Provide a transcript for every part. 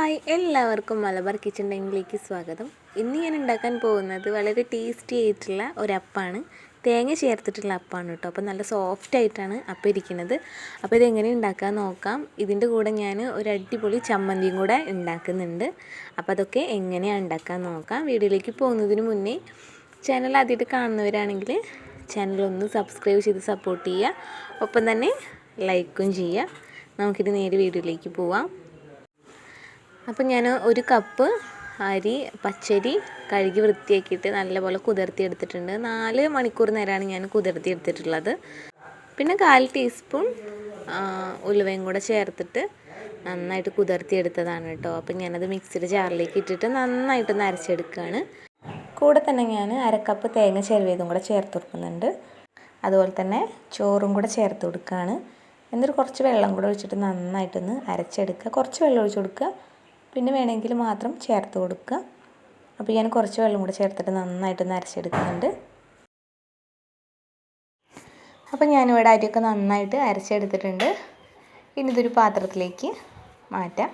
Hi, എല്ലാവർക്കും Malabar kitchen ടൈമിലേക്ക് സ്വാഗതം. ഇന്ന് ഞാൻ ഉണ്ടാക്കാൻ പോകുന്നത് വളരെ ടേസ്റ്റി ആയിട്ടുള്ള ഒരപ്പമാണ്. തേങ്ങ ചേർത്തിട്ടുള്ള അപ്പമാണ് കേട്ടോ. അപ്പോൾ നല്ല സോഫ്റ്റ് ആയിട്ടാണ് അപ്പം ഇരിക്കുന്നത്. അപ്പോൾ ഇതെങ്ങനെ ഉണ്ടാക്കാൻ നോക്കാം. ഇതിൻ്റെ കൂടെ ഞാൻ ഒരു അടിപൊളി ചമ്മന്തിയും കൂടെ ഉണ്ടാക്കുന്നുണ്ട്. അപ്പോൾ അതൊക്കെ എങ്ങനെയാണ് ഉണ്ടാക്കാൻ നോക്കാം. വീഡിയോയിലേക്ക് പോകുന്നതിന് മുന്നേ ചാനൽ ആദ്യമായിട്ട് കാണുന്നവരാണെങ്കിൽ ചാനലൊന്ന് സബ്സ്ക്രൈബ് ചെയ്ത് സപ്പോർട്ട് ചെയ്യുക. ഒപ്പം തന്നെ ലൈക്കും ചെയ്യുക. നമുക്കിത് നേരെ വീഡിയോയിലേക്ക് പോവാം. അപ്പം ഞാൻ ഒരു കപ്പ് അരി പച്ചരി കഴുകി വൃത്തിയാക്കിയിട്ട് നല്ലപോലെ കുതിർത്തി എടുത്തിട്ടുണ്ട്. 4 മണിക്കൂർ നേരമാണ് ഞാൻ കുതിർത്തി എടുത്തിട്ടുള്ളത്. പിന്നെ 1/4 ടീസ്പൂൺ ഉലുവയും കൂടെ ചേർത്തിട്ട് നന്നായിട്ട് കുതിർത്തി എടുത്തതാണ് കേട്ടോ. അപ്പം ഞാനത് മിക്സിയുടെ ജാറിലേക്ക് ഇട്ടിട്ട് നന്നായിട്ടൊന്ന് അരച്ചെടുക്കുകയാണ്. കൂടെ തന്നെ ഞാൻ 1/2 കപ്പ് തേങ്ങ ചിരവിയതും കൂടെ ചേർത്ത് കൊടുക്കുന്നുണ്ട്. അതുപോലെ തന്നെ ചോറും കൂടെ ചേർത്ത് കൊടുക്കുകയാണ്. എന്നിട്ട് കുറച്ച് വെള്ളം കൂടെ ഒഴിച്ചിട്ട് നന്നായിട്ടൊന്ന് അരച്ചെടുക്കുക. കുറച്ച് വെള്ളം ഒഴിച്ച് കൊടുക്കുക, പിന്നെ വേണമെങ്കിൽ മാത്രം ചേർത്ത് കൊടുക്കുക. അപ്പോൾ ഞാൻ കുറച്ച് വെള്ളം കൂടെ ചേർത്തിട്ട് നന്നായിട്ടൊന്ന് അരച്ചെടുക്കുന്നുണ്ട്. അപ്പോൾ ഞാനിവിടെ അരിയൊക്കെ നന്നായിട്ട് അരച്ചെടുത്തിട്ടുണ്ട്. ഇനി ഇതൊരു പാത്രത്തിലേക്ക് മാറ്റാം.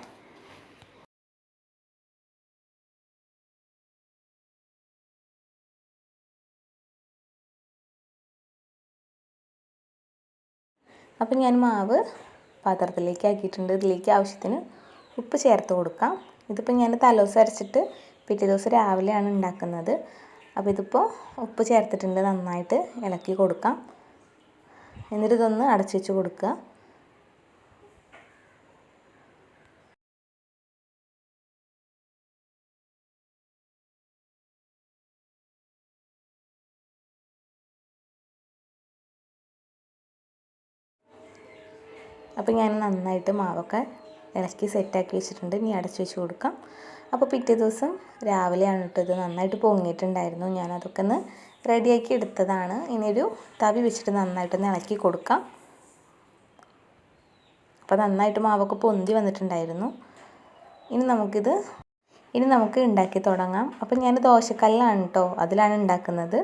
അപ്പം ഞാൻ മാവ് പാത്രത്തിലേക്ക് ആക്കിയിട്ടുണ്ട്. ഇതിലേക്ക് ആവശ്യത്തിന് ഉപ്പ് ചേർത്ത് കൊടുക്കാം. ഇതിപ്പോൾ ഞാൻ തലേദിവസം അരച്ചിട്ട് പിറ്റേ ദിവസം രാവിലെയാണ് ഉണ്ടാക്കുന്നത്. അപ്പോൾ ഇതിപ്പോൾ ഉപ്പ് ചേർത്തിട്ടുണ്ട്. നന്നായിട്ട് ഇളക്കി കൊടുക്കാം. എന്നിട്ട് ഇതൊന്ന് അടച്ചു വെച്ച് കൊടുക്കുക. അപ്പോൾ ഞാൻ നന്നായിട്ട് മാവൊക്കെ ഇളക്കി സെറ്റാക്കി വെച്ചിട്ടുണ്ട്. ഇനി അടച്ചു വെച്ച് കൊടുക്കാം. അപ്പോൾ പിറ്റേ ദിവസം രാവിലെയാണ് ഇട്ടത്. നന്നായിട്ട് പൊങ്ങിയിട്ടുണ്ടായിരുന്നു. ഞാനതൊക്കെ ഒന്ന് റെഡിയാക്കി എടുത്തതാണ്. ഇനി ഒരു തവി വെച്ചിട്ട് നന്നായിട്ടൊന്ന് ഇളക്കി കൊടുക്കാം. അപ്പോൾ നന്നായിട്ട് മാവൊക്കെ പൊന്തി വന്നിട്ടുണ്ടായിരുന്നു. ഇനി നമുക്ക് ഉണ്ടാക്കി തുടങ്ങാം. അപ്പോൾ ഞാൻ ദോശക്കല്ലാണ് കേട്ടോ, അതിലാണ് ഉണ്ടാക്കുന്നത്.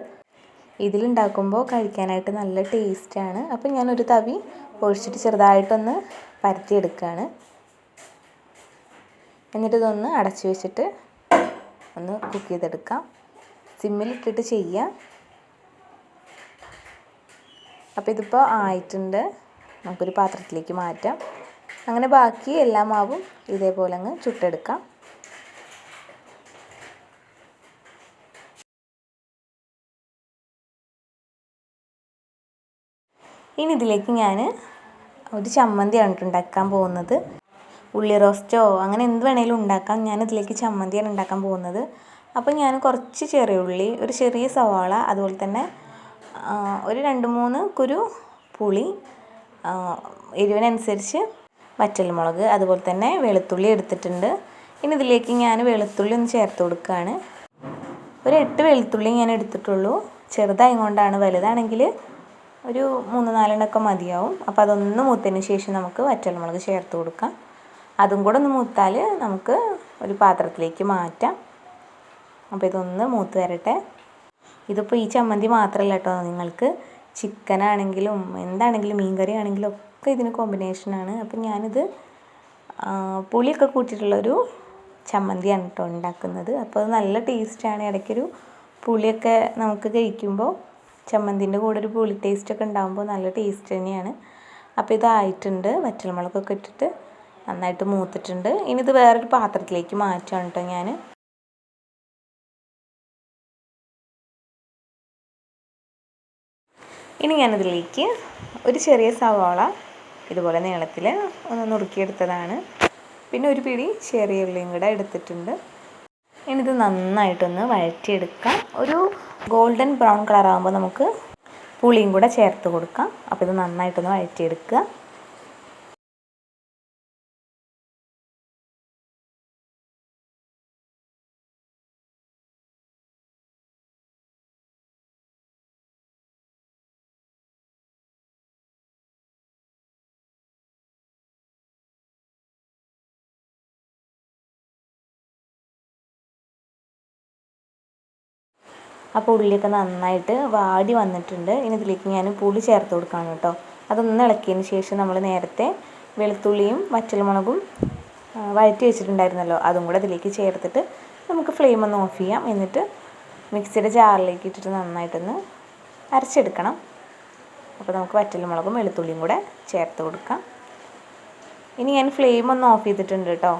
ഇതിലുണ്ടാക്കുമ്പോൾ കഴിക്കാനായിട്ട് നല്ല ടേസ്റ്റാണ്. അപ്പോൾ ഞാനൊരു തവി ഒഴിച്ചിട്ട് ചെറുതായിട്ടൊന്ന് പരത്തിയെടുക്കുകയാണ്. എന്നിട്ട് ഇതൊന്ന് അടച്ചു വെച്ചിട്ട് ഒന്ന് കുക്ക് ചെയ്തെടുക്കാം. സിമ്മിലിട്ടിട്ട് ചെയ്യാം. അപ്പോൾ ഇതിപ്പോൾ ആയിട്ടുണ്ട്. നമുക്കൊരു പാത്രത്തിലേക്ക് മാറ്റാം. അങ്ങനെ ബാക്കി എല്ലാ മാവും ഇതേപോലെ അങ്ങ് ചുട്ടെടുക്കാം. ഇനി ഇതിലേക്ക് ഞാൻ ഒരു ചമ്മന്തിയാണ് ഉണ്ടാക്കാൻ പോകുന്നത്. ഉള്ളി റോസ്റ്റോ അങ്ങനെ എന്ത് വേണേലും ഉണ്ടാക്കാം. ഞാനിതിലേക്ക് ചമ്മന്തിയാണ് ഉണ്ടാക്കാൻ പോകുന്നത്. അപ്പോൾ ഞാൻ കുറച്ച് ചെറിയ ഉള്ളി, ഒരു ചെറിയ സവാള, അതുപോലെ തന്നെ ഒരു 2-3 കുരു പുളി, എരിവിനനുസരിച്ച് വറ്റൽമുളക്, അതുപോലെ തന്നെ വെളുത്തുള്ളി എടുത്തിട്ടുണ്ട്. ഇനി ഇതിലേക്ക് ഞാൻ വെളുത്തുള്ളി ഒന്ന് ചേർത്ത് കൊടുക്കുകയാണ്. ഒരു 8 വെളുത്തുള്ളി ഞാൻ എടുത്തിട്ടുള്ളൂ. ചെറുതായത് കൊണ്ടാണ്. വലുതാണെങ്കിൽ ഒരു 3-4 മതിയാവും. അപ്പോൾ അതൊന്ന് മൂത്തതിന് ശേഷം നമുക്ക് വറ്റൽമുളക് ചേർത്ത് കൊടുക്കാം. അതും കൂടെ ഒന്ന് മൂത്താൽ നമുക്ക് ഒരു പാത്രത്തിലേക്ക് മാറ്റാം. അപ്പോൾ ഇതൊന്ന് മൂത്ത് വരട്ടെ. ഇതിപ്പോൾ ഈ ചമ്മന്തി മാത്രമല്ല കേട്ടോ, നിങ്ങൾക്ക് ചിക്കനാണെങ്കിലും എന്താണെങ്കിലും മീൻ കറി ആണെങ്കിലും ഒക്കെ ഇതിന് കോമ്പിനേഷനാണ്. അപ്പം ഞാനിത് പുളിയൊക്കെ കൂട്ടിയിട്ടുള്ളൊരു ചമ്മന്തിയാണ് കേട്ടോ ഉണ്ടാക്കുന്നത്. അപ്പോൾ അത് നല്ല ടേസ്റ്റാണ്. ഇടയ്ക്കൊരു പുളിയൊക്കെ നമുക്ക് കഴിക്കുമ്പോൾ ചമ്മന്തിൻ്റെ കൂടെ ഒരു പുളി ടേസ്റ്റൊക്കെ ഉണ്ടാകുമ്പോൾ നല്ല ടേസ്റ്റ് തന്നെയാണ്. അപ്പോൾ ഇതായിട്ടുണ്ട്. വറ്റൽമുളകൊക്കെ ഇട്ടിട്ട് നന്നായിട്ട് മൂത്തിട്ടുണ്ട്. ഇനി ഇത് വേറൊരു പാത്രത്തിലേക്ക് മാറ്റാണ് കേട്ടോ ഞാൻ. ഇനി ഞാനിതിലേക്ക് ഒരു ചെറിയ സവാള ഇതുപോലെ നീളത്തിൽ ഒന്ന് നുറുക്കിയെടുത്തതാണ്. പിന്നെ ഒരു പിടി ചെറിയ ഉള്ളിയും കൂടെ എടുത്തിട്ടുണ്ട്. ഇനി ഇത് നന്നായിട്ടൊന്ന് വഴറ്റിയെടുക്കാം. ഒരു ഗോൾഡൻ ബ്രൗൺ കളറാകുമ്പോൾ നമുക്ക് പുളിയും കൂടെ ചേർത്ത് കൊടുക്കാം. അപ്പോൾ ഇത് നന്നായിട്ടൊന്ന് വഴറ്റിയെടുക്കുക. അപ്പോൾ ഉള്ളിയൊക്കെ നന്നായിട്ട് വാടി വന്നിട്ടുണ്ട്. ഇനി ഇതിലേക്ക് ഞാൻ പുളി ചേർത്ത് കൊടുക്കുകയാണ് കേട്ടോ. അതൊന്ന് ഇളക്കിയതിന് ശേഷം നമ്മൾ നേരത്തെ വെളുത്തുള്ളിയും വറ്റൽമുളകും വഴറ്റി വെച്ചിട്ടുണ്ടായിരുന്നല്ലോ അതും കൂടെ അതിലേക്ക് ചേർത്തിട്ട് നമുക്ക് ഫ്ലെയിം ഒന്ന് ഓഫ് ചെയ്യാം. എന്നിട്ട് മിക്സിയുടെ ജാറിലേക്ക് ഇട്ടിട്ട് നന്നായിട്ടൊന്ന് അരച്ചെടുക്കണം. അപ്പോൾ നമുക്ക് വറ്റൽമുളകും വെളുത്തുള്ളിയും കൂടെ ചേർത്ത് കൊടുക്കാം. ഇനി ഞാൻ ഫ്ലെയിം ഒന്ന് ഓഫ് ചെയ്തിട്ടുണ്ട് കേട്ടോ.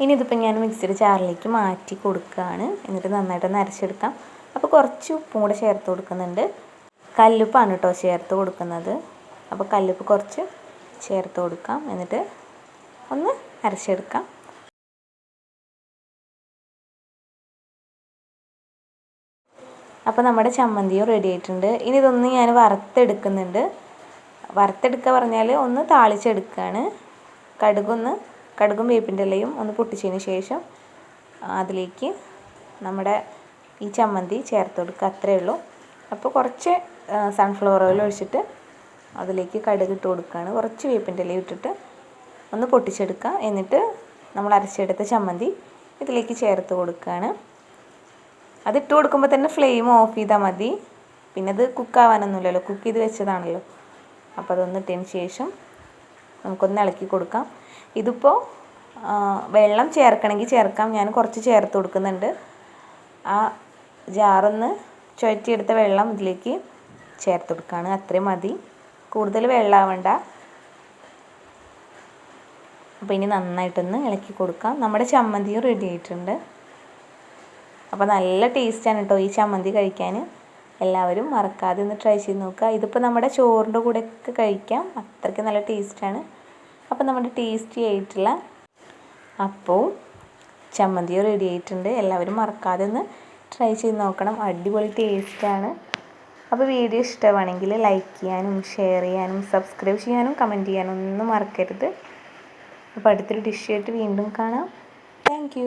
ഇനി ഇതിപ്പോൾ ഞാൻ മിക്സിയുടെ ജാറിലേക്ക് മാറ്റി കൊടുക്കുകയാണ്. എന്നിട്ട് നന്നായിട്ടൊന്ന് അരച്ചെടുക്കാം. അപ്പോൾ കുറച്ച് ഉപ്പും കൂടെ ചേർത്ത് കൊടുക്കുന്നുണ്ട്. കല്ലുപ്പാണ് കേട്ടോ ചേർത്ത് കൊടുക്കുന്നത്. അപ്പോൾ കല്ലുപ്പ് കുറച്ച് ചേർത്ത് കൊടുക്കാം. എന്നിട്ട് ഒന്ന് അരച്ചെടുക്കാം. അപ്പോൾ നമ്മുടെ ചമ്മന്തിയും റെഡി ആയിട്ടുണ്ട്. ഇനി ഇതൊന്ന് ഞാൻ വറുത്തെടുക്കുന്നുണ്ട്. വറുത്തെടുക്കുക പറഞ്ഞാൽ ഒന്ന് താളിച്ചെടുക്കുകയാണ്. കടുകും വേപ്പിൻ്റെ ഇലയും ഒന്ന് പൊട്ടിച്ചതിന് ശേഷം അതിലേക്ക് നമ്മുടെ ഈ ചമ്മന്തി ചേർത്ത് കൊടുക്കുക. അത്രയേ ഉള്ളൂ. അപ്പോൾ കുറച്ച് സൺഫ്ലവർ ഓയിൽ ഒഴിച്ചിട്ട് അതിലേക്ക് കടുക് ഇട്ട് കൊടുക്കുകയാണ്. കുറച്ച് വേപ്പിൻ്റെ ഇല ഇട്ടിട്ട് ഒന്ന് പൊട്ടിച്ചെടുക്കുക. എന്നിട്ട് നമ്മൾ അരച്ചെടുത്ത ചമ്മന്തി ഇതിലേക്ക് ചേർത്ത് കൊടുക്കുകയാണ്. അതിട്ട് കൊടുക്കുമ്പോൾ തന്നെ ഫ്ലെയിം ഓഫ് ചെയ്താൽ മതി. പിന്നെ അത് കുക്കാവാനൊന്നുമില്ലല്ലോ, കുക്ക് ചെയ്ത് വെച്ചതാണല്ലോ. അപ്പോൾ അതൊന്ന് ഇട്ടതിന് ശേഷം നമുക്കൊന്ന് ഇളക്കി കൊടുക്കാം. ഇതിപ്പോൾ വെള്ളം ചേർക്കണമെങ്കിൽ ചേർക്കാം. ഞാൻ കുറച്ച് ചേർത്ത് കൊടുക്കുന്നുണ്ട്. ആ ജാറൊന്ന് ചുഴറ്റിയെടുത്ത വെള്ളം ഇതിലേക്ക് ചേർത്ത് കൊടുക്കുകയാണ്. അത്രയും മതി, കൂടുതൽ വെള്ളമാവണ്ട. അപ്പോൾ ഇനി നന്നായിട്ടൊന്ന് ഇളക്കി കൊടുക്കാം. നമ്മുടെ ചമ്മന്തിയും റെഡി ആയിട്ടുണ്ട്. അപ്പോൾ നല്ല ടേസ്റ്റാണ് കേട്ടോ ഈ ചമ്മന്തി കഴിക്കാൻ. എല്ലാവരും മറക്കാതെ ഒന്ന് ട്രൈ ചെയ്ത് നോക്കുക. ഇതിപ്പോൾ നമ്മുടെ ചോറിൻ്റെ കൂടെയൊക്കെ കഴിക്കാം, അത്രയ്ക്ക് നല്ല ടേസ്റ്റാണ്. അപ്പോൾ നമ്മുടെ ടേസ്റ്റി ആയിട്ടുള്ള അപ്പവും ചമ്മന്തിയും റെഡി ആയിട്ടുണ്ട്. എല്ലാവരും മറക്കാതെ ഒന്ന് ട്രൈ ചെയ്ത് നോക്കണം, അടിപൊളി ടേസ്റ്റാണ്. അപ്പോൾ വീഡിയോ ഇഷ്ടമാണെങ്കിൽ ലൈക്ക് ചെയ്യാനും ഷെയർ ചെയ്യാനും സബ്സ്ക്രൈബ് ചെയ്യാനും കമൻറ്റ് ചെയ്യാനും ഒന്നും മറക്കരുത്. അപ്പോൾ അടുത്തൊരു ഡിഷായിട്ട് വീണ്ടും കാണാം. താങ്ക്